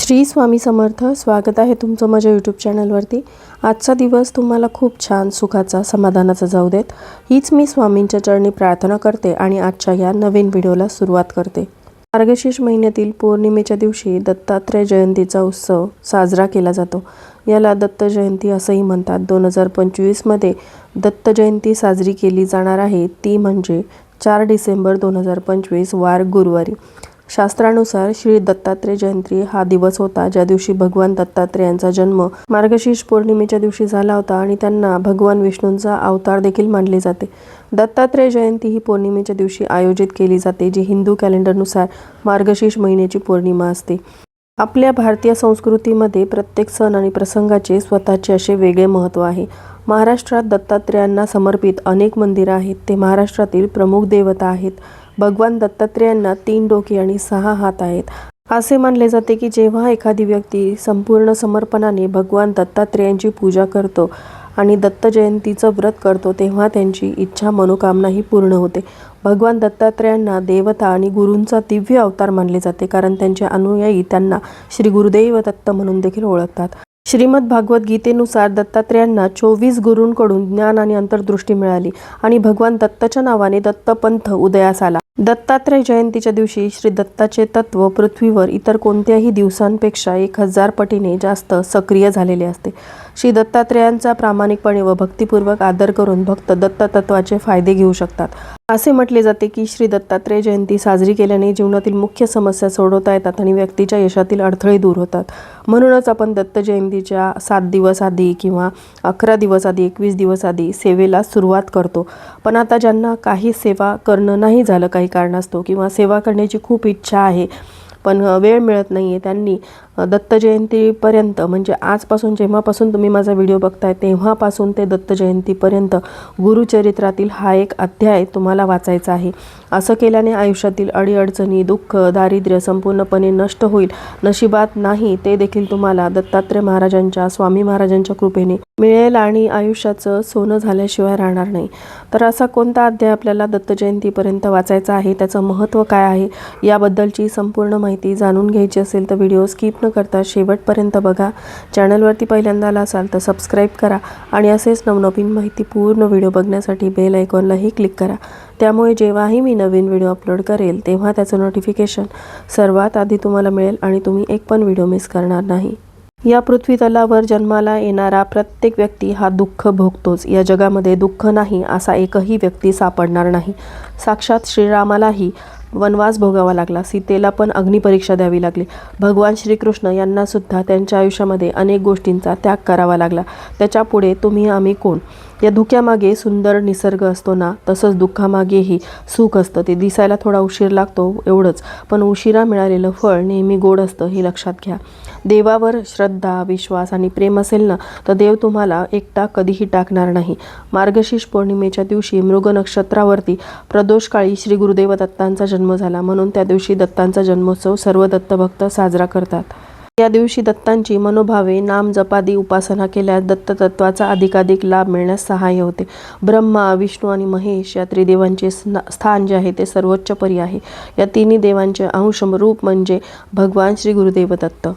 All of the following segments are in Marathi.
श्री स्वामी समर्थ. स्वागत आहे तुमचं माझ्या यूट्यूब चॅनलवरती. आजचा दिवस तुम्हाला खूप छान सुखाचा समाधानाचा जाऊ देत, हीच मी स्वामींच्या चरणी प्रार्थना करते आणि आजच्या या नवीन व्हिडिओला सुरुवात करते. मार्गशीर्ष महिन्यातील पौर्णिमेच्या दिवशी दत्तात्रय जयंतीचा उत्सव साजरा केला जातो. याला दत्त जयंती असंही म्हणतात. 2025 मध्ये दत्त जयंती साजरी केली जाणार आहे, ती म्हणजे 4 डिसेंबर 2025 वार गुरुवारी. शास्त्रानुसार श्री दत्तात्रय जयंती हा दिवस होता ज्या दिवशी भगवान दत्तात्रेयांचा जन्म मार्गशीर्ष पौर्णिमेच्या दिवशी झाला होता आणि त्यांना भगवान विष्णूंचा अवतार देखील मानले जाते. दत्तात्रय जयंती ही पौर्णिमेच्या दिवशी आयोजित केली जाते, जी हिंदू कॅलेंडरनुसार मार्गशीर्ष महिन्याची पौर्णिमा असते. आपल्या भारतीय संस्कृतीमध्ये प्रत्येक सण आणि प्रसंगाचे स्वतःचे असे वेगळे महत्त्व आहे. महाराष्ट्रात दत्तात्रेयांना समर्पित अनेक मंदिरं आहेत. ते महाराष्ट्रातील प्रमुख देवता आहेत. भगवान दत्तात्रेयांना 3 डोके आणि 6 हात आहेत. असे मानले जाते की जेव्हा एखादी व्यक्ती संपूर्ण समर्पणाने भगवान दत्तात्रेयांची पूजा करतो आणि दत्त जयंतीचं व्रत करतो, तेव्हा त्यांची इच्छा मनोकामनाही पूर्ण होते. भगवान दत्तात्रेयांना देवता आणि गुरूंचा दिव्य अवतार मानले जाते, कारण त्यांचे अनुयायी त्यांना श्री गुरुदेव दत्त म्हणून देखील ओळखतात. श्रीमद भागवत गीतेनुसार दत्तात्रेयांना 24 गुरूंकडून ज्ञान आणि अंतर्दृष्टी मिळाली आणि भगवान दत्ताच्या नावाने दत्तपंथ उदयास आला. दत्तात्रय जयंतीच्या दिवशी श्री दत्ताचे तत्व पृथ्वीवर इतर कोणत्याही दिवसांपेक्षा 1000 पटीने जास्त सक्रिय झालेले असते. श्री दत्तात्रेयांचा प्रामाणिकपणे व भक्तिपूर्वक आदर करून भक्त दत्ततत्वाचे फायदे घेऊ शकतात. असे म्हटले जाते की श्री दत्तात्रय जयंती साजरी केल्याने जीवनातील मुख्य समस्या सोडवता येतात आणि व्यक्तीच्या यशातील अडथळे दूर होतात. म्हणूनच आपण दत्त जयंतीच्या 7 दिवस आधी किंवा 11 दिवस आधी, 21 दिवस आधी सेवेला सुरुवात करतो. पण आता ज्यांना काही सेवा करणं नाही झालं काही कारणास्तव, किंवा सेवा करण्याची खूप इच्छा आहे पण वेळ मिळत नाही आहे, त्यांनी दत्त जयंतीपर्यंत, म्हणजे आजपासून जेव्हापासून तुम्ही माझा व्हिडिओ बघताय तेव्हापासून ते दत्त जयंतीपर्यंत गुरुचरित्रातील हा एक अध्याय तुम्हाला वाचायचा आहे. असं केल्याने आयुष्यातील अडीअडचणी, दुःख, दारिद्र्य संपूर्णपणे नष्ट होईल. नशिबात नाही ते देखील तुम्हाला दत्तात्रय महाराजांच्या, स्वामी महाराजांच्या कृपेने मिळेल आणि आयुष्याचं सोनं झाल्याशिवाय राहणार नाही. तर असा कोणता अध्याय आपल्याला दत्त जयंतीपर्यंत वाचायचा आहे, त्याचं महत्त्व काय आहे, याबद्दलची संपूर्ण माहिती जाणून घ्यायची असेल तर व्हिडिओ स्किप न करता शेवटपर्यंत बघा. चॅनलवरती पहिल्यांदा आला असाल तर सबस्क्राईब करा आणि असेच नवनवीन माहिती पूर्ण व्हिडिओ बघण्यासाठी बेल आयकॉनलाही क्लिक करा. त्यामुळे जेव्हाही मी नवीन व्हिडिओ अपलोड करेल तेव्हा त्याचं नोटिफिकेशन सर्वात आधी तुम्हाला मिळेल आणि तुम्ही एक पण व्हिडिओ मिस करणार नाही. या पृथ्वी तलावर जन्माला येणारा प्रत्येक व्यक्ती हा दुःख भोगतोच. या जगामध्ये दुःख नाही असा एकही व्यक्ती सापडणार नाही. साक्षात श्रीरामालाही वनवास भोगावा लागला, सीतेला पण अग्निपरीक्षा द्यावी लागली. भगवान श्रीकृष्ण यांना सुद्धा त्यांच्या आयुष्यामध्ये अनेक गोष्टींचा त्याग करावा लागला. त्याच्यापुढे तुम्ही आम्ही कोण? या धुक्यामागे सुंदर निसर्ग असतो ना, तसंच दुःखामागेही सुख असतं. ते दिसायला थोडा उशीर लागतो एवढंच, पण उशिरा मिळालेलं फळ नेहमी गोड असतं, हे लक्षात घ्या. देवावर श्रद्धा, विश्वास आणि प्रेम असेल ना, तर देव तुम्हाला एकटा कधीही टाकणार नाही. मार्गशीर्ष पौर्णिमेच्या दिवशी मृग नक्षत्रावरती प्रदोषकाळी श्री गुरुदेव दत्तांचा जन्म झाला, म्हणून त्या दिवशी दत्तांचा जन्मोत्सव सर्व दत्तभक्त साजरा करतात. या दिवशी दत्तांची मनोभावे नाम जपादी उपासना केल्यास दत्ततत्वाचा अधिकाधिक लाभ मिळण्यास सहाय्य होते. ब्रह्मा, विष्णू आणि महेश या त्रिदेवांचे स्थान जे आहे ते सर्वोच्च परी आहे. या तिन्ही देवांचे अंश रूप म्हणजे भगवान श्री गुरुदेव दत्त.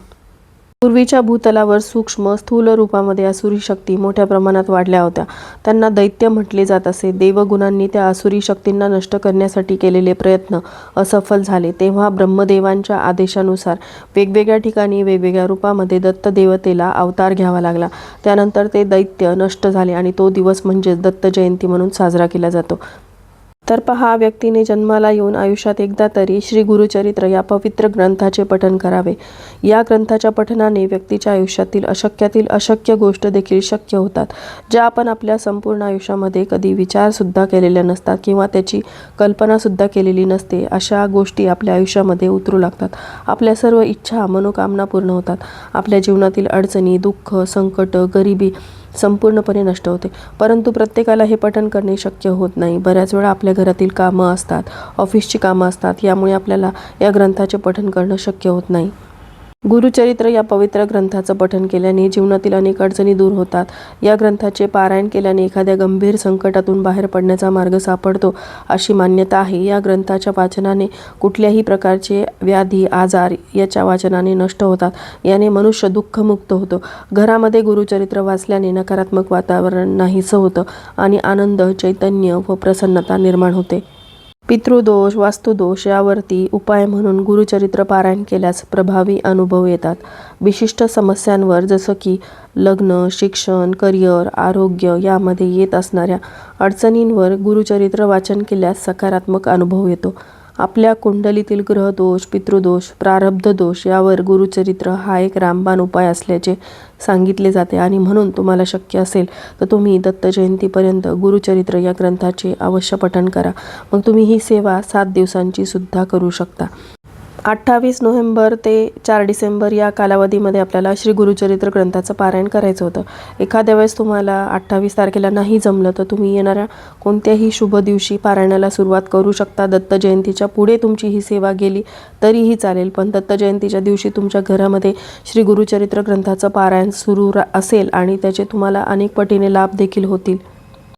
पूर्वीच्या भूतलावर सूक्ष्म स्थूल रूपामध्ये आसुरी शक्ती मोठ्या प्रमाणात वाढल्या होत्या. त्यांना दैत्य म्हटले जात असे. देवगुणांनी त्या आसुरी शक्तींना नष्ट करण्यासाठी केलेले प्रयत्न असफल झाले. तेव्हा ब्रह्मदेवांच्या आदेशानुसार वेगवेगळ्या ठिकाणी वेगवेगळ्या रूपामध्ये दत्त देवतेला अवतार घ्यावा लागला. त्यानंतर ते दैत्य नष्ट झाले आणि तो दिवस म्हणजेच दत्त जयंती म्हणून साजरा केला जातो. तर पहा, व्यक्तीने जन्माला येऊन आयुष्यात एकदा तरी श्री गुरुचरित्र या पवित्र ग्रंथाचे पठण करावे. या ग्रंथाच्या पठणाने व्यक्तीच्या आयुष्यातील अशक्यातील अशक्य गोष्ट देखील शक्य होतात, ज्या आपण आपल्या संपूर्ण आयुष्यामध्ये कधी विचारसुद्धा केलेल्या नसतात किंवा त्याची कल्पनासुद्धा केलेली नसते. अशा गोष्टी आपल्या आयुष्यामध्ये उतरू लागतात. आपल्या सर्व इच्छा मनोकामना पूर्ण होतात. आपल्या जीवनातील अडचणी, दुःख, संकट, गरिबी संपूर्णपणे नष्ट होते. परंतु प्रत्येकाला हे पठण करणे शक्य होत नाही. बऱ्याच वेळा आपल्या घरातील कामं असतात, ऑफिसची कामं असतात, यामुळे आपल्याला या ग्रंथाचे पठण करणं शक्य होत नाही. गुरुचरित्र या पवित्र ग्रंथाचं पठण केल्याने जीवनातील अनेक अडचणी दूर होतात. या ग्रंथाचे पारायण केल्याने एखाद्या गंभीर संकटातून बाहेर पडण्याचा मार्ग सापडतो अशी मान्यता आहे. या ग्रंथाच्या वाचनाने कुठल्याही प्रकारचे व्याधी आजार याच्या वाचनाने नष्ट होतात. याने मनुष्य दुःखमुक्त होतो. घरामध्ये गुरुचरित्र वाचल्याने नकारात्मक वातावरण नाहीसं होतं आणि आनंद, चैतन्य व प्रसन्नता निर्माण होते. पितृदोष, वास्तुदोष यावरती उपाय म्हणून गुरुचरित्र पारायण केल्यास प्रभावी अनुभव येतात. विशिष्ट समस्यांवर जसं की लग्न, शिक्षण, करिअर, आरोग्य यामध्ये येत असणाऱ्या अडचणींवर गुरुचरित्र वाचन केल्यास सकारात्मक अनुभव येतो. आपल्या कुंडलीतील ग्रहदोष, पितृदोष, प्रारब्ध दोष यावर गुरुचरित्र हा एक रामबाण उपाय असल्याचे सांगितले जाते आणि म्हणून तुम्हाला शक्य असेल तर तुम्ही दत्त जयंतीपर्यंत गुरुचरित्र या ग्रंथाचे अवश्य पठण करा. मग तुम्ही ही सेवा 7 दिवसांची सुद्धा करू शकता. 28 नोव्हेंबर ते 4 डिसेंबर या कालावधीमध्ये आपल्याला श्री गुरुचरित्र ग्रंथाचं पारायण करायचं होतं. एखाद्या वेळेस तुम्हाला 28 तारखेला नाही जमलं तर तुम्ही येणाऱ्या कोणत्याही शुभ दिवशी पारायणाला सुरुवात करू शकता. दत्त जयंतीच्या पुढे तुमची ही सेवा गेली तरीही चालेल, पण दत्त जयंतीच्या दिवशी तुमच्या घरामध्ये श्री गुरुचरित्र ग्रंथाचं पारायण सुरू असेल आणि त्याचे तुम्हाला अनेक पटीने लाभ देखील होतील.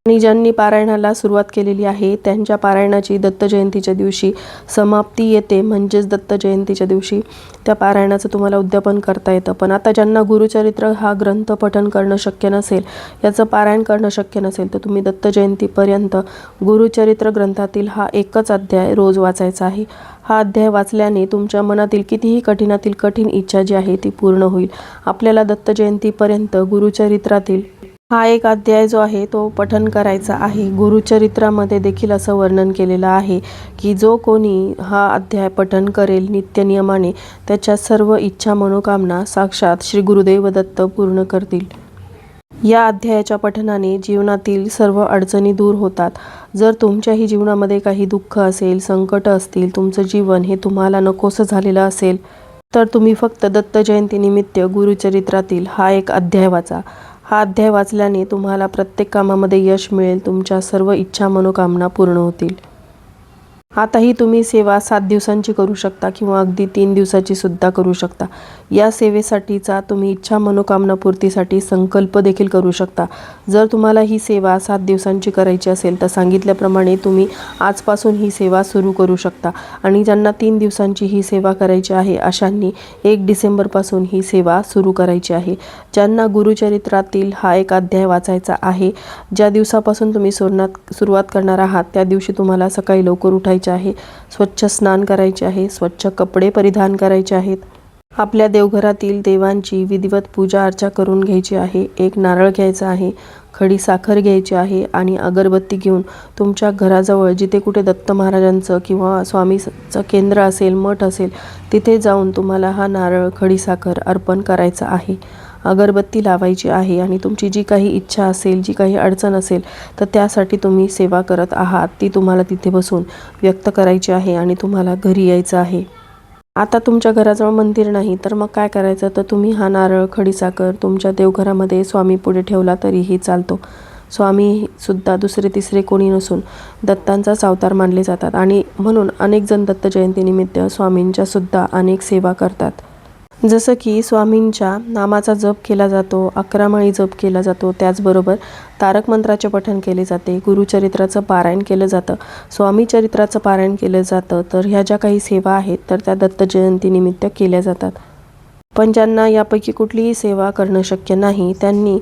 आणि ज्यांनी पारायणाला सुरुवात केलेली आहे त्यांच्या पारायणाची दत्त जयंतीच्या दिवशी समाप्ती येते, म्हणजेच दत्त जयंतीच्या दिवशी त्या पारायणाचं तुम्हाला उद्यापन करता येतं. पण आता ज्यांना गुरुचरित्र हा ग्रंथ पठण करणं शक्य नसेल, याचं पारायण करणं शक्य नसेल, तर तुम्ही दत्त जयंतीपर्यंत गुरुचरित्र ग्रंथातील हा एकच अध्याय रोज वाचायचा आहे. हा अध्याय वाचल्याने तुमच्या मनातील कितीही कठीणातील कठीण इच्छा जी आहे ती पूर्ण होईल. आपल्याला दत्त जयंतीपर्यंत गुरुचरित्रातील हा एक अध्याय जो आहे तो पठण करायचा आहे. गुरुचरित्रामध्ये देखील असं वर्णन केलेलं आहे की जो कोणी हा अध्याय पठण करेल नित्यनियमाने त्याच्या सर्व इच्छा मनोकामना साक्षात श्री गुरुदेव दत्त पूर्ण करतील. या अध्यायाच्या पठणाने जीवनातील सर्व अडचणी दूर होतात. जर तुमच्याही जीवनामध्ये काही दुःख असेल, संकट असतील, तुमचं जीवन हे तुम्हाला नकोसं झालेलं असेल तर तुम्ही फक्त दत्त जयंतीनिमित्त गुरुचरित्रातील हा एक अध्याय वाचा. हा अध्याय वाचल्याने तुम्हाला प्रत्येक कामामध्ये यश मिळेल. तुमच्या सर्व इच्छा मनोकामना पूर्ण होतील. आताही तुम्ही सेवा 7 दिवसांची करू शकता किंवा अगदी 3 दिवसाची सुद्धा करू शकता. या सेवेसाठीचा तुम्ही इच्छा मनोकामना पूर्तीसाठी संकल्प देखील करू शकता. जर तुम्हाला ही सेवा 7 दिवसांची करायची असेल तर सांगितल्याप्रमाणे तुम्ही आजपासून ही सेवा सुरू करू शकता. आणि ज्यांना 3 दिवसांची ही सेवा करायची आहे अशांनी 1 डिसेंबरपासून ही सेवा सुरू करायची आहे. ज्यांना गुरुचरित्रातील हा एक अध्याय वाचायचा आहे, ज्या दिवसापासून तुम्ही सुरुवात करणार आहात त्या दिवशी तुम्हाला सकाळी लवकर उठायचे आहे, स्वच्छ स्नान करायचे आहे, स्वच्छ कपडे परिधान करायचे आहेत, आपल्या देवघरातील देवांची विधिवत पूजा अर्चा करून घ्यायची आहे, एक नारळ घ्यायचा आहे, खडी साखर घ्यायची आहे आणि अगरबत्ती घेऊन तुमच्या घराजवळ जिथे कुठे दत्त महाराजांचं किंवा स्वामीचं केंद्र असेल, मठ असेल, तिथे जाऊन तुम्हाला हा नारळ, खडी साखर अर्पण करायचा आहे. अगरबत्ती लावायची आहे आणि तुमची जी काही इच्छा असेल, जी काही अडचण असेल तर त्यासाठी तुम्ही सेवा करत आहात ती तुम्हाला तिथे बसून व्यक्त करायची आहे आणि तुम्हाला घरी यायचं आहे. आता तुमच्या घराजवळ मंदिर नाही तर मग काय करायचं, तर तुम्ही हा नारळ, खडीसाखर तुमच्या देवघरामध्ये स्वामी पुढे ठेवला तरीही चालतो. स्वामी सुद्धा दुसरे तिसरे कोणी नसून दत्तांचाच अवतार मानले जातात आणि म्हणून अनेक जण दत्त जयंतीनिमित्त स्वामींच्या सुद्धा अनेक सेवा करतात. जसं की स्वामींच्या नामाचा जप केला जातो, 11 माळी जप केला जातो, त्याचबरोबर तारक मंत्राचे पठण केले जाते, गुरुचरित्राचं पारायण केलं जातं, स्वामी चरित्राचं पारायण केलं जातं. तर ह्या ज्या काही सेवा आहेत तर त्या दत्त जयंतीनिमित्त केल्या जातात. पण ज्यांना यापैकी कुठलीही सेवा करणं शक्य नाही त्यांनी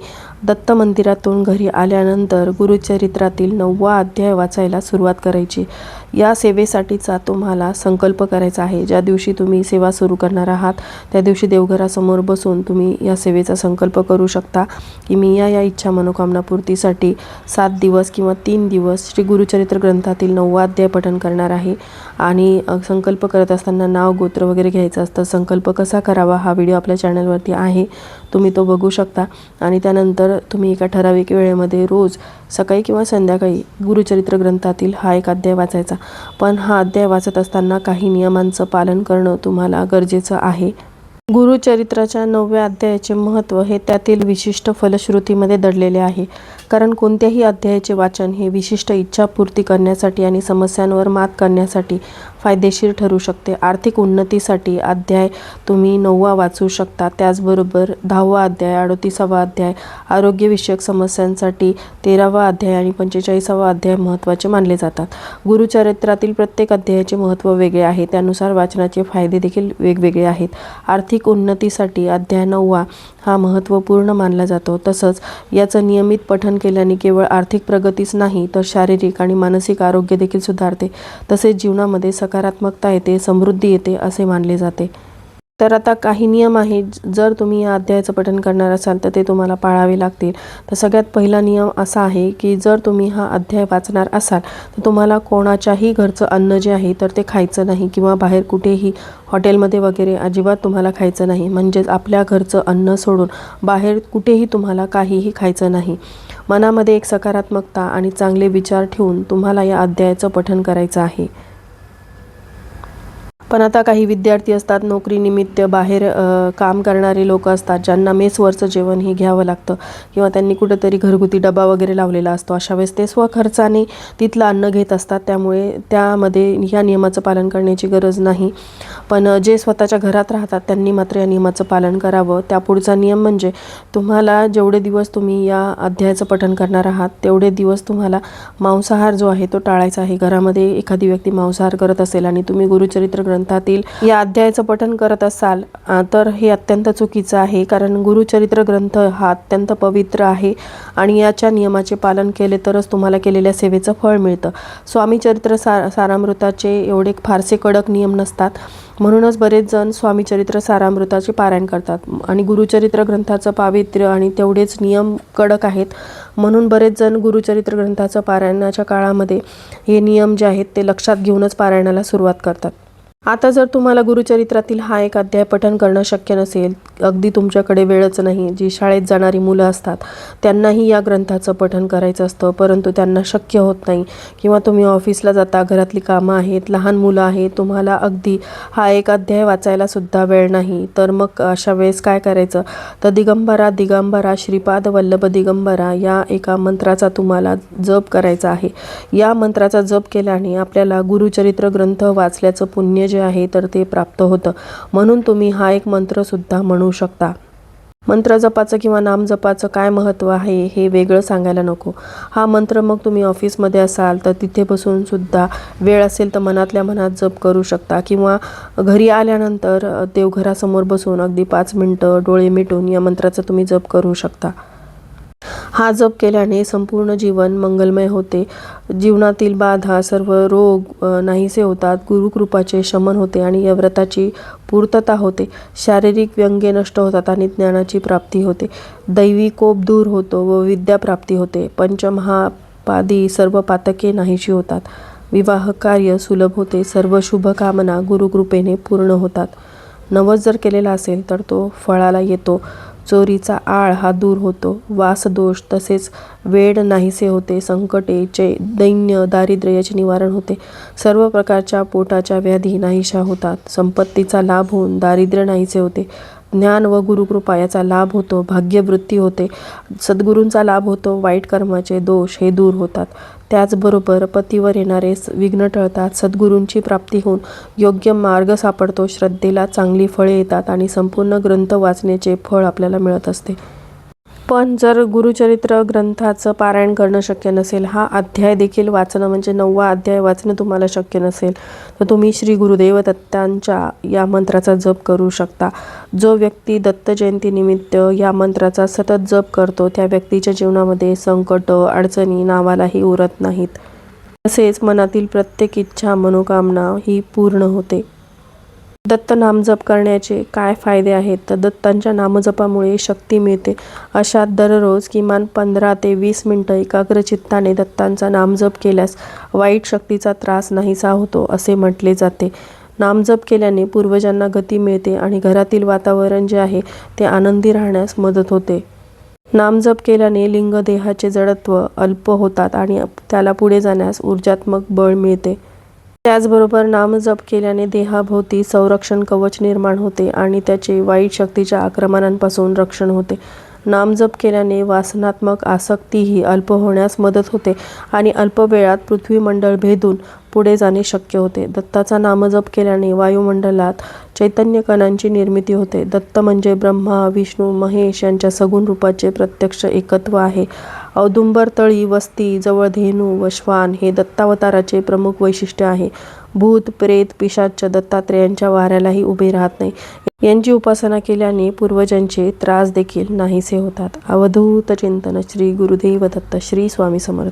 दत्त मंदिरातून घरी आल्यानंतर गुरुचरित्रातील 9वा अध्याय वाचायला सुरुवात करायची. या सेवेसाठीचा तुम्हाला संकल्प करायचा आहे. ज्या दिवशी तुम्ही सेवा सुरू करणार आहात त्या दिवशी देवघरासमोर बसून तुम्ही या सेवेचा संकल्प करू शकता की मी या इच्छा मनोकामना पूर्तीसाठी 7 दिवस किंवा 3 दिवस श्री गुरुचरित्र ग्रंथातील 9वा अध्याय पठण करणार आहे. आणि संकल्प करत असताना नाव गोत्र वगैरे घ्यायचं असतं. संकल्प कसा करावा हा व्हिडिओ आपल्या चॅनलवरती आहे, तुम्ही तो बघू शकता. आणि त्यानंतर तुम्ही एका ठराविक वेळेमध्ये रोज सकाळी किंवा संध्याकाळी गुरुचरित्र ग्रंथातील हा एक अध्याय वाचायचा. पण हा अध्याय वाचत असताना काही नियमांचं पालन करणं तुम्हाला गरजेचं आहे. गुरुचरित्राच्या 9व्या अध्यायाचे महत्त्व हे त्यातील विशिष्ट फलश्रुतीमध्ये दडलेले आहे. कारण कोणत्याही अध्यायाचे वाचन हे विशिष्ट इच्छापूर्ती करण्यासाठी आणि समस्यांवर मात करण्यासाठी फायदेशीर ठरू शकते. आर्थिक उन्नतीसाठी अध्याय तुम्ही 9वा वाचू शकता. त्याचबरोबर 10वा अध्याय, 38वा अध्याय, आरोग्यविषयक समस्यांसाठी 13वा अध्याय आणि 45वा अध्याय महत्त्वाचे मानले जातात. गुरुचरित्रातील प्रत्येक अध्यायाचे महत्त्व वेगळे आहे, त्यानुसार वाचनाचे फायदे देखील वेगवेगळे आहेत. आर्थिक उन्नतीसाठी अध्याय 9वा हा महत्त्वपूर्ण मानला जातो. तसंच याचं नियमित पठण केल्याने केवळ आर्थिक प्रगतीच नाही तर शारीरिक आणि मानसिक आरोग्य देखील सुधारते. तसेच जीवनामध्ये सकारात्मकता येते, समृद्धी येते असे मानले जाते. तर आता काही नियम आहेत, जर तुम्ही या अध्यायाचं पठण करणार असाल तर ते तुम्हाला पाळावे लागतील. तर सगळ्यात पहिला नियम असा आहे की जर तुम्ही हा अध्याय वाचणार असाल तर तुम्हाला कोणाच्याही घरचं अन्न जे आहे तर ते खायचं नाही किंवा बाहेर कुठेही हॉटेलमध्ये वगैरे अजिबात तुम्हाला खायचं नाही. म्हणजेच आपल्या घरचं अन्न सोडून बाहेर कुठेही तुम्हाला काहीही खायचं नाही. मनामध्ये एक सकारात्मकता आणि चांगले विचार ठेवून तुम्हाला या अध्यायाचं पठण करायचं आहे. पण आता काही विद्यार्थी असतात, नोकरीनिमित्त बाहेर काम करणारे लोक असतात, ज्यांना मेसवरचं जेवण हे घ्यावं लागतं किंवा त्यांनी कुठेतरी घरगुती डबा वगैरे लावलेला असतो. अशा वेळेस ते स्वखर्चाने तिथलं अन्न घेत असतात, त्यामुळे त्यामध्ये ह्या नियमाचं पालन करण्याची गरज नाही. पण जे स्वतःच्या घरात राहतात त्यांनी मात्र या नियमाचं पालन करावं. त्यापुढचा नियम म्हणजे तुम्हाला जेवढे दिवस तुम्ही या अध्यायाचं पठण करणार आहात तेवढे दिवस तुम्हाला मांसाहार जो आहे तो टाळायचा आहे. घरामध्ये एखादी व्यक्ती मांसाहार करत असेल आणि तुम्ही गुरुचरित्र ग्रंथातील या अध्यायाचं पठण करत असाल तर हे अत्यंत चुकीचं आहे. कारण गुरुचरित्र ग्रंथ हा अत्यंत पवित्र आहे आणि याच्या नियमाचे पालन केले तरच तुम्हाला केलेल्या सेवेचं फळ मिळतं. स्वामी चरित्र सारामृताचे एवढे फारसे कडक नियम नसतात, म्हणूनच बरेच जण स्वामी चरित्र सारामृताचे पारायण करतात आणि गुरुचरित्र ग्रंथाचं पावित्र्य आणि तेवढेच नियम कडक आहेत, म्हणून बरेच जण गुरुचरित्र ग्रंथाचं पारायणाच्या काळामध्ये हे नियम जे आहेत ते लक्षात घेऊनच पारायणाला सुरुवात करतात. आता जर तुम्हाला गुरुचरित्रातील हा एक अध्याय पठण करणं शक्य नसेल, अगदी तुमच्याकडे वेळच नाही, जी शाळेत जाणारी मुलं असतात त्यांनाही या ग्रंथाचं पठण करायचं असतं परंतु त्यांना शक्य होत नाही, किंवा तुम्ही ऑफिसला जाता, घरातली कामं आहेत, लहान मुलं आहेत, तुम्हाला अगदी हा एक अध्याय वाचायला सुद्धा वेळ नाही, तर मग अशा वेळेस काय करायचं तर दिगंबरा श्रीपाद वल्लभ दिगंबरा या एका मंत्राचा तुम्हाला जप करायचा आहे. या मंत्राचा जप केल्याने आपल्याला गुरुचरित्र ग्रंथ वाचल्याचं पुण्य जे आहे तर ते प्राप्त होतं. म्हणून तुम्ही हा एक मंत्र सुद्धा म्हणू शकता. मंत्र जपाचं किंवा नाम जपाचं काय महत्त्व आहे हे वेगळं सांगायला नको. हा मंत्र मग तुम्ही ऑफिसमध्ये असाल तर तिथे बसून सुद्धा वेळ असेल तर मनातल्या मनात जप करू शकता, किंवा घरी आल्यानंतर देवघरासमोर बसून अगदी 5 मिनटं डोळे मिटून या मंत्राचा तुम्ही जप करू शकता. हा जप केल्याने संपूर्ण जीवन मंगलमय होते. जीवनातील बाधा, सर्व रोग नाहीसे होतात, गुरुकृपाचे शमन होते आणि या व्रताची पूर्तता होते. शारीरिक व्यंगे नष्ट होतात आणि ज्ञानाची प्राप्ती होते. दैवी कोप दूर होतो व विद्या प्राप्ती होते. पंचमहापादी सर्व पातके नाहीशी होतात. विवाह कार्य सुलभ होते. सर्व शुभकामना गुरुकृपेने पूर्ण होतात. नवस जर केलेला असेल तर तो फळाला येतो. चोरीचा आळ हा दूर होतो. वासदोष तसेच वेड नाहीसे होते. संकटे, दैन्य, दारिद्र्य याचे निवारण होते. सर्व प्रकारच्या पोटाच्या व्याधी नाहीशा होतात. संपत्तीचा लाभ होऊन दारिद्र्य नाहीसे होते. ज्ञान व गुरुकृपा याचा लाभ होतो. भाग्यवृत्ती होते. सद्गुरूंचा लाभ होतो. वाईट कर्माचे दोष हे दूर होतात. त्याचबरोबर पतीवर येणारे विघ्न टळतात. सद्गुरूंची प्राप्ती होऊन योग्य मार्ग सापडतो. श्रद्धेला चांगली फळे येतात आणि संपूर्ण ग्रंथ वाचण्याचे फळ आपल्याला मिळत असते. पण जर गुरुचरित्र ग्रंथाचं पारायण करणं शक्य नसेल, हा अध्याय देखील वाचणं म्हणजे 9वा अध्याय वाचणं तुम्हाला शक्य नसेल, तर तुम्ही श्री गुरुदेव दत्तांच्या या मंत्राचा जप करू शकता. जो व्यक्ती दत्त जयंतीनिमित्त या मंत्राचा सतत जप करतो त्या व्यक्तीच्या जीवनामध्ये संकट, अडचणी नावालाही उरत नाहीत. तसेच मनातील प्रत्येक इच्छा, मनोकामना ही पूर्ण होते. दत्त नामजप करण्याचे काय फायदे आहेत तर दत्तांच्या नामजपामुळे शक्ती मिळते. अशात दररोज किमान 15 ते 20 मिनिटं एकाग्रचित्ताने दत्तांचा नामजप केल्यास वाईट शक्तीचा त्रास नाहीसा होतो असे म्हटले जाते. नामजप केल्याने पूर्वजांना गती मिळते आणि घरातील वातावरण जे आहे ते आनंदी राहण्यास मदत होते. नामजप केल्याने लिंगदेहाचे जडत्व अल्प होतात आणि त्याला पुढे जाण्यास ऊर्जात्मक बळ मिळते. त्याचबरोबर नामजप केल्याने देहाभोवती संरक्षण कवच निर्माण होते आणि त्याचे वाईट शक्तीच्या आक्रमणांपासून रक्षण होते. नामजप केल्याने वासनात्मक आसक्तीही अल्प होण्यास मदत होते आणि अल्प वेळात पृथ्वीमंडळ भेदून पुढे जाणे शक्य होते. दत्ताचा नामजप केल्याने वायुमंडलात चैतन्य कणांची निर्मिती होते. दत्त म्हणजे ब्रह्मा, विष्णू, महेश यांच्या सगुण रूपाचे प्रत्यक्ष एकत्व आहे. औदुंबर तळी वस्ती जवळ धेनू व श्वान हे दत्तावताराचे प्रमुख वैशिष्ट्य आहे. भूत, प्रेत, पिशाच दत्तात्रेयांच्या वाऱ्यालाही उभे राहत नाही. यांची उपासना केल्याने पूर्वजांचे त्रास देखील नाहीसे होतात. अवधूत चिंतन. श्री गुरुदेव दत्त. श्री स्वामी समर्थ.